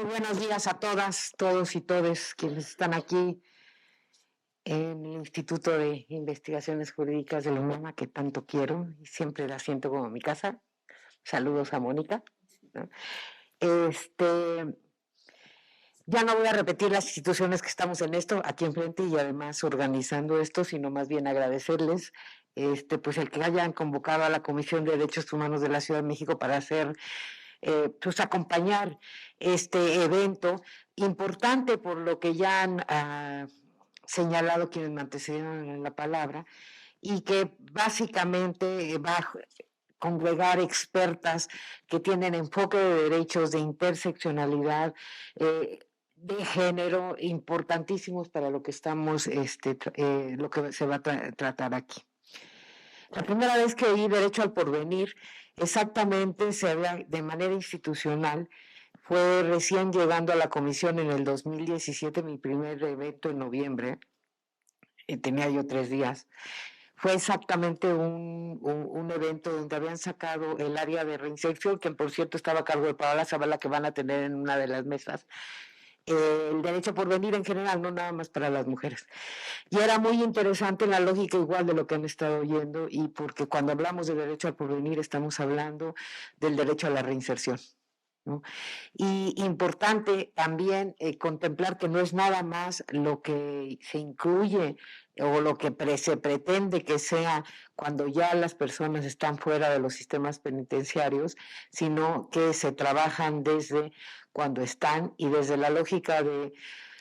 buenos días a todas, todos y todes quienes están aquí en el Instituto de Investigaciones Jurídicas de la UNAM, que tanto quiero y siempre la siento como mi casa. Saludos a Mónica, ¿no? Ya no voy a repetir las instituciones que estamos en esto, aquí enfrente y además organizando esto, sino más bien agradecerles pues el que hayan convocado a la Comisión de Derechos Humanos de la Ciudad de México para hacer pues acompañar este evento importante por lo que ya han señalado quienes me antecedieron en la palabra, y que básicamente va a congregar expertas que tienen enfoque de derechos, de interseccionalidad, de género, importantísimos para lo que estamos, lo que se va a tratar aquí. La primera vez que oí Derecho al Porvenir, exactamente se habla de manera institucional, fue recién llegando a la comisión en el 2017, mi primer evento en noviembre, tenía yo 3 días. Fue exactamente un evento donde habían sacado el área de reinserción, que por cierto estaba a cargo de Paola Zavala, que van a tener en una de las mesas, el derecho por venir en general, no nada más para las mujeres. Y era muy interesante la lógica igual de lo que han estado oyendo, y porque cuando hablamos de derecho al porvenir estamos hablando del derecho a la reinserción, ¿no? Y importante también contemplar que no es nada más lo que se incluye o lo que se pretende que sea cuando ya las personas están fuera de los sistemas penitenciarios, sino que se trabajan desde cuando están, y desde la lógica de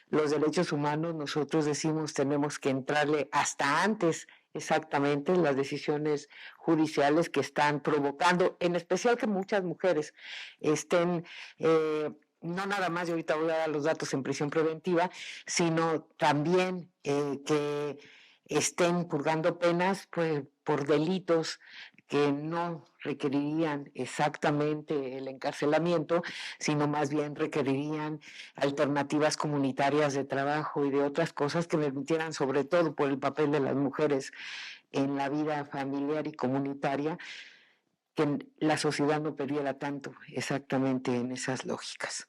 los derechos humanos nosotros decimos tenemos que entrarle hasta antes exactamente las decisiones judiciales que están provocando, en especial que muchas mujeres estén, no nada más, y ahorita voy a dar los datos, en prisión preventiva, sino también que estén purgando penas pues, por delitos que no requerirían exactamente el encarcelamiento, sino más bien requerirían alternativas comunitarias de trabajo y de otras cosas que permitieran, sobre todo por el papel de las mujeres en la vida familiar y comunitaria, que la sociedad no perdiera tanto exactamente en esas lógicas.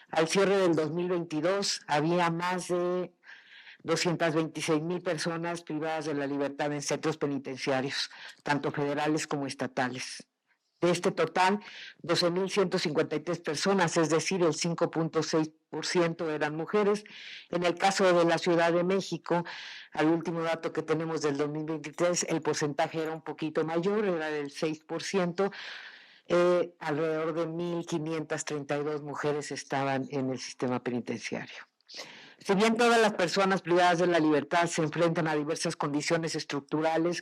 Al cierre del 2022 había más de 226,000 personas privadas de la libertad en centros penitenciarios, tanto federales como estatales. De este total, 12,153 personas, es decir, el 5,6% eran mujeres. En el caso de la Ciudad de México, al último dato que tenemos del 2023, el porcentaje era un poquito mayor, era del 6%. Alrededor de 1,532 mujeres estaban en el sistema penitenciario. Si bien todas las personas privadas de la libertad se enfrentan a diversas condiciones estructurales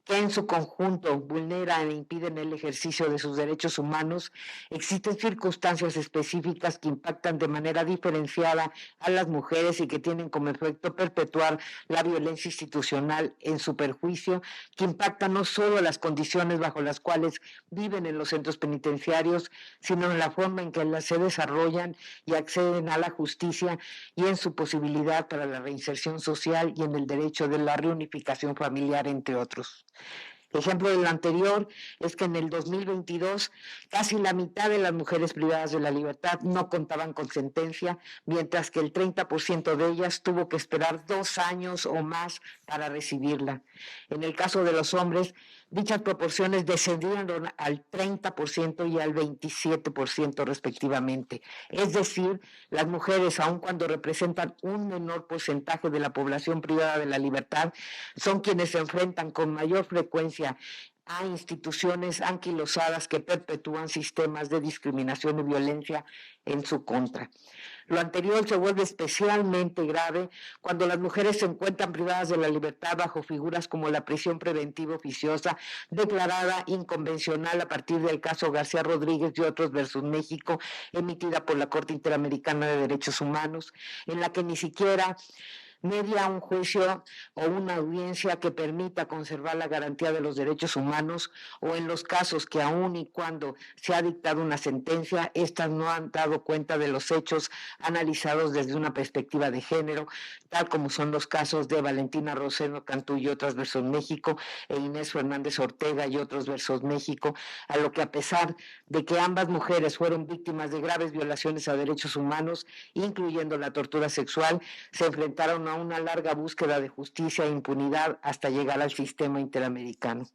que en su conjunto vulneran e impiden el ejercicio de sus derechos humanos, existen circunstancias específicas que impactan de manera diferenciada a las mujeres y que tienen como efecto perpetuar la violencia institucional en su perjuicio, que impactan no solo las condiciones bajo las cuales viven en los centros penitenciarios, sino en la forma en que las se desarrollan y acceden a la justicia, y en su posibilidad para la reinserción social y en el derecho de la reunificación familiar, entre otros. Ejemplo de lo anterior es que en el 2022 casi la mitad de las mujeres privadas de la libertad no contaban con sentencia, mientras que el 30% de ellas tuvo que esperar 2 años o más para recibirla. En el caso de los hombres, dichas proporciones descendieron al 30% y al 27% respectivamente. Es decir, las mujeres, aun cuando representan un menor porcentaje de la población privada de la libertad, son quienes se enfrentan con mayor frecuencia a instituciones anquilosadas que perpetúan sistemas de discriminación y violencia en su contra. Lo anterior se vuelve especialmente grave cuando las mujeres se encuentran privadas de la libertad bajo figuras como la prisión preventiva oficiosa, declarada inconvencional a partir del caso García Rodríguez y otros versus México, emitida por la Corte Interamericana de Derechos Humanos, en la que ni siquiera media un juicio o una audiencia que permita conservar la garantía de los derechos humanos, o en los casos que aun y cuando se ha dictado una sentencia, estas no han dado cuenta de los hechos analizados desde una perspectiva de género, tal como son los casos de Valentina Rosendo Cantú y otras versus México, e Inés Fernández Ortega y otros versus México, a lo que, a pesar de que ambas mujeres fueron víctimas de graves violaciones a derechos humanos, incluyendo la tortura sexual, se enfrentaron a una larga búsqueda de justicia e impunidad hasta llegar al sistema interamericano.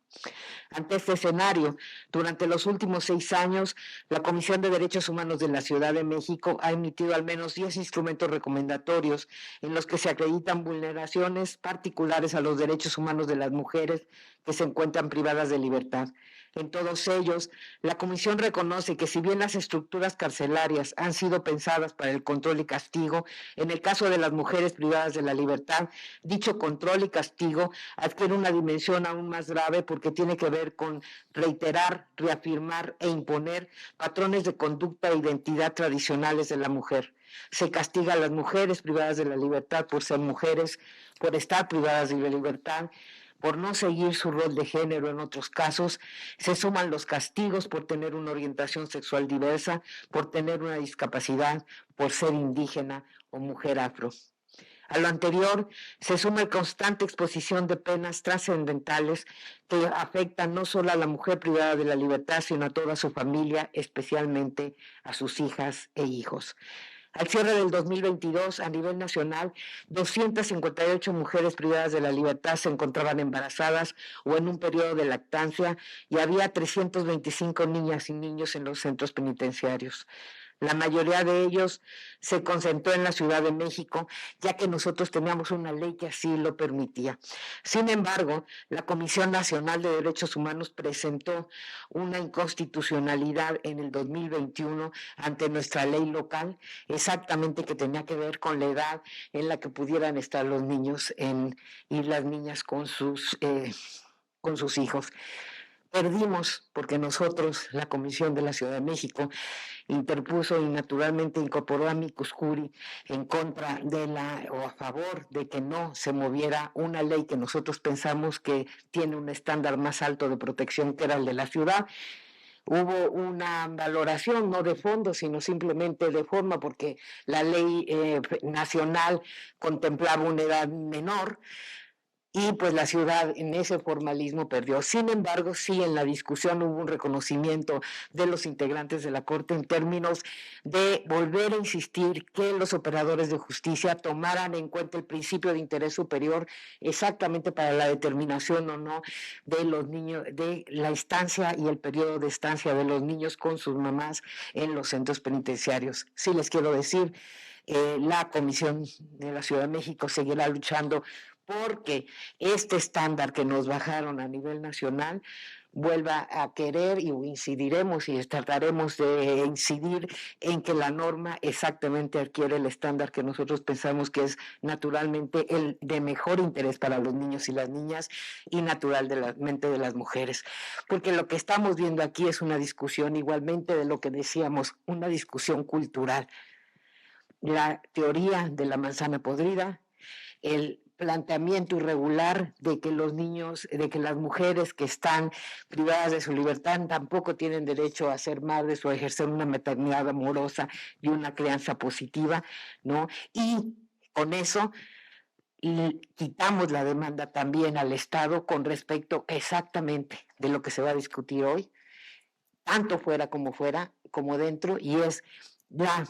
Ante este escenario, durante los últimos 6 años, la Comisión de Derechos Humanos de la Ciudad de México ha emitido al menos 10 instrumentos recomendatorios en los que se acreditan vulneraciones particulares a los derechos humanos de las mujeres que se encuentran privadas de libertad. En todos ellos, la Comisión reconoce que, si bien las estructuras carcelarias han sido pensadas para el control y castigo, en el caso de las mujeres privadas de la libertad, dicho control y castigo adquiere una dimensión aún más grave, porque tiene que ver con reiterar, reafirmar e imponer patrones de conducta e identidad tradicionales de la mujer. Se castiga a las mujeres privadas de la libertad por ser mujeres, por estar privadas de la libertad, por no seguir su rol de género en otros casos. Se suman los castigos por tener una orientación sexual diversa, por tener una discapacidad, por ser indígena o mujer afro. A lo anterior se suma la constante exposición de penas trascendentales que afectan no solo a la mujer privada de la libertad, sino a toda su familia, especialmente a sus hijas e hijos. Al cierre del 2022, a nivel nacional, 258 mujeres privadas de la libertad se encontraban embarazadas o en un periodo de lactancia, y había 325 niñas y niños en los centros penitenciarios. La mayoría de ellos se concentró en la Ciudad de México, ya que nosotros teníamos una ley que así lo permitía. Sin embargo, la Comisión Nacional de Derechos Humanos presentó una inconstitucionalidad en el 2021 ante nuestra ley local, exactamente, que tenía que ver con la edad en la que pudieran estar los niños y las niñas con sus hijos. Perdimos porque nosotros, la Comisión de la Ciudad de México, interpuso y naturalmente incorporó amicus curiae en contra o a favor de que no se moviera una ley que nosotros pensamos que tiene un estándar más alto de protección, que era el de la ciudad. Hubo una valoración no de fondo, sino simplemente de forma, porque la ley nacional contemplaba una edad menor, y pues la ciudad en ese formalismo perdió. Sin embargo, sí, en la discusión hubo un reconocimiento de los integrantes de la Corte en términos de volver a insistir que los operadores de justicia tomaran en cuenta el principio de interés superior, exactamente para la determinación o no de los niños, de la estancia y el periodo de estancia de los niños con sus mamás en los centros penitenciarios. Sí les quiero decir, la Comisión de la Ciudad de México seguirá luchando porque este estándar que nos bajaron a nivel nacional vuelva a querer, y incidiremos y trataremos de incidir en que la norma exactamente adquiere el estándar que nosotros pensamos que es naturalmente el de mejor interés para los niños y las niñas, y naturalmente de las mujeres. Porque lo que estamos viendo aquí es una discusión, igualmente, de lo que decíamos, una discusión cultural. La teoría de la manzana podrida, el planteamiento irregular de que los niños, de que las mujeres que están privadas de su libertad tampoco tienen derecho a ser madres o a ejercer una maternidad amorosa y una crianza positiva, ¿no? Y con eso quitamos la demanda también al Estado con respecto exactamente de lo que se va a discutir hoy, tanto fuera como dentro, y es la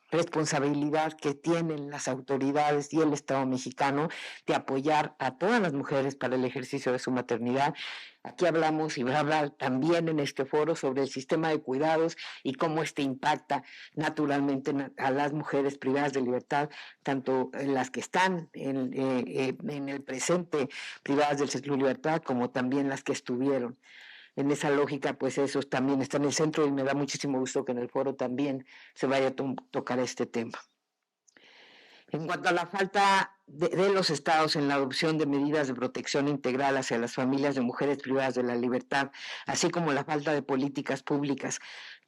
responsabilidad que tienen las autoridades y el Estado mexicano de apoyar a todas las mujeres para el ejercicio de su maternidad. Aquí hablamos, y voy a hablar también en este foro, sobre el sistema de cuidados y cómo impacta naturalmente a las mujeres privadas de libertad, tanto las que están en el presente privadas del sexo de libertad, como también las que estuvieron. En esa lógica, pues eso también está en el centro, y me da muchísimo gusto que en el foro también se vaya a tocar este tema. En cuanto a la falta de los estados en la adopción de medidas de protección integral hacia las familias de mujeres privadas de la libertad, así como la falta de políticas públicas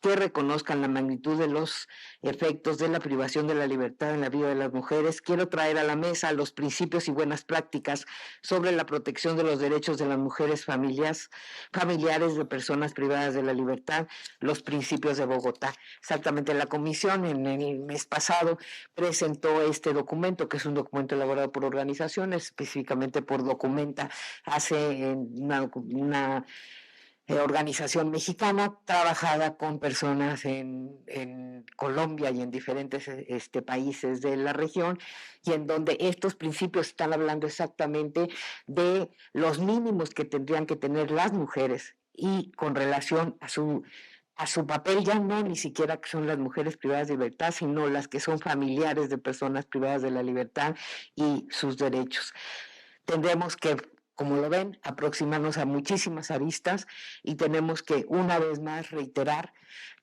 que reconozcan la magnitud de los efectos de la privación de la libertad en la vida de las mujeres, quiero traer a la mesa los principios y buenas prácticas sobre la protección de los derechos de las mujeres familiares de personas privadas de la libertad, los principios de Bogotá. Exactamente, la comisión en el mes pasado presentó este documento, que es un documento elaborado por organizaciones, específicamente por Documenta, hace una organización mexicana trabajada con personas en Colombia y en diferentes países de la región, y en donde estos principios están hablando exactamente de los mínimos que tendrían que tener las mujeres y con relación a su papel, ya no ni siquiera que son las mujeres privadas de libertad, sino las que son familiares de personas privadas de la libertad y sus derechos. Tendremos que, como lo ven, aproximarnos a muchísimas aristas y tenemos que una vez más reiterar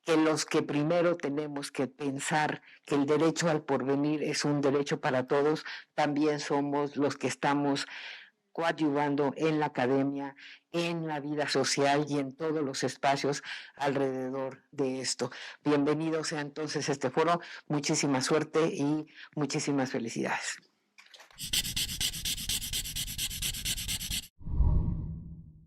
que los que primero tenemos que pensar que el derecho al porvenir es un derecho para todos, también somos los que estamos coadyuvando en la academia, en la vida social y en todos los espacios alrededor de esto. Bienvenido sea entonces a este foro, muchísima suerte y muchísimas felicidades.